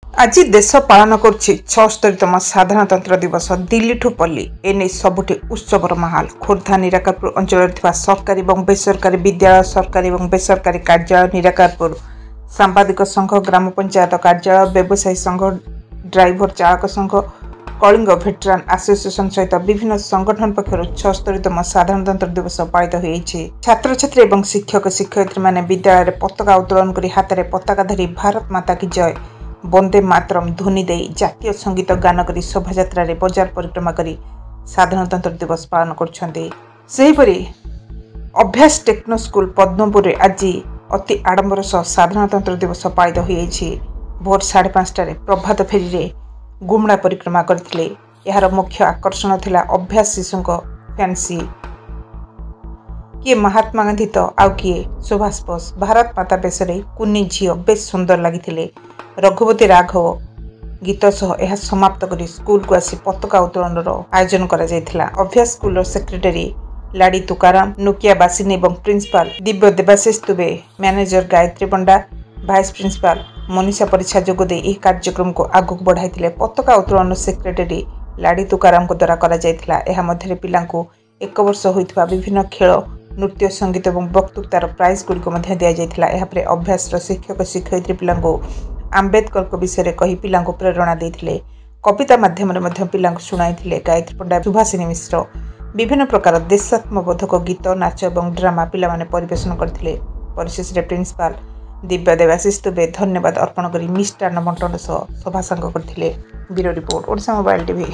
आज देश पालन कर76तम साधारणतंत्र दिवस दिल्ली ठू पल्ली एने सबुठी उत्सवर माहौल। खोर्धा निराकारपुर अंचल सरकारी और बेसरकारी विद्यालय, सरकारी और बेसरकारी कार्यालय, निराकारपुर सांबादिक संघ, ग्राम पंचायत कार्यालय, व्यवसायी संघ, ड्राइवर चालक संघ, कलिंग भेटरान एसोसिएशन सहित विभिन्न संगठन पक्षर 76तम साधारणतंत्र दिवस पालित होइछि। छात्र छात्री और शिक्षक शिक्षयित्री माने विद्यालय पताका उत्तोलन कर हाथ में पताका धरी भारत माता की जय, वंदे मातरम ध्वनि दे जातीय संगीत गान करी शोभायात्रा रे बजार परिक्रमा करी साधारणतंत्र दिवस पालन करछन्ते। सेहिपरि अभ्यास टेक्नो स्कूल पद्मपुर आज अति आडंबर सह साधारणतंत्र दिवस पालित होइछि। भोर 5:30 प्रभात फेरी रे गुमड़ा परिक्रमा करथिले। यार मुख्य आकर्षण थिला अभ्यास शिशु फैंसी, किए महात्मा गांधी तो आउ किए सुभाष बोस। भारत माता बेसरे कुनी झील बेस सुंदर लगी। रघुपति राघव गीत सह यह समाप्त कर स्कूल को आसी पताका उत्तोलन आयोजन करा जायथिला। अभ्यास स्कूल सेक्रेटरी लाड़ी तुकाराम, नुकिया बासिनी और प्रिंसिपाल दिव्य देवाशीष दुबे, मैनेजर गायत्री पंडा, भाइस प्रिंसिपाल मनीषा परिछा जोगदे यह कार्यक्रम को आगक बढ़ाई। पताका उत्तोलन सेक्रेटरी लाड़ी तुकाराम द्वारा करा जायथिला। एहा मध्यरे पिलांको 1 वर्ष होइथिबा विभिन्न खेल, नृत्य, संगीत और वक्तृतार प्राइज गुड़िक दि जाइथिला। एहापरे अभ्यास शिक्षक शिक्षयित्री पिलांको आंबेडकर विषय कही पिलांको प्रेरणा देथिले। कविता माध्यम पिलांको शुणाइथिले। गायत्री पंडा, सुभाषिनी मिश्र विभिन्न प्रकार देशात्मबोधक गीत, नाच और ड्रामा पिला माने परिवेशन करथिले। परिशेष रे प्रिंसिपाल दिव्य देवाशीष दुबे धन्यवाद अर्पण करी मिष्टान्न बंटन सह सभा सांग करथिले। Bureau report, Odisha mobile TV.